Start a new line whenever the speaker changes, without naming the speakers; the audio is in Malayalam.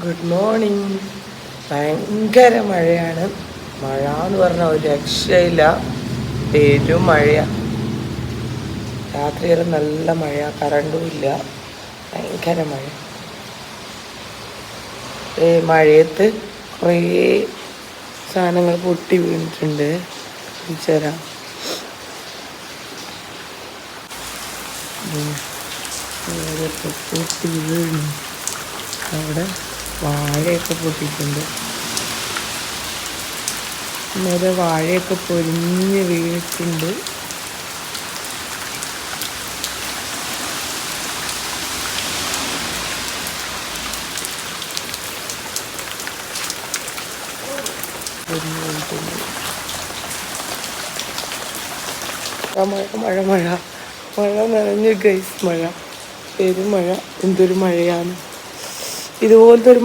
Good morning. ഭയങ്കര മഴയാണ്. മഴ എന്ന് പറഞ്ഞാൽ ഒരു രക്ഷയില്ല. പെരും മഴയാണ്. രാത്രിയെല്ലാം നല്ല മഴ, കറണ്ടും ഇല്ല. ഭയങ്കര മഴ. മഴയത്ത് കുറേ സാധനങ്ങൾ പൊട്ടി വീണിട്ടുണ്ട്. ചേരാം പൊട്ടി വീണു. അവിടെ വാഴയൊക്കെ പൊട്ടിയിട്ടുണ്ട്. നേരെ വാഴയൊക്കെ പൊരിഞ്ഞ് വീണിട്ടുണ്ട്. മഴ മഴ മഴ മഴ നിറഞ്ഞു ഗൈസ്. മഴ, പെരുമഴ. എന്തൊരു മഴയാണ്. ഇതുപോലത്തെ ഒരു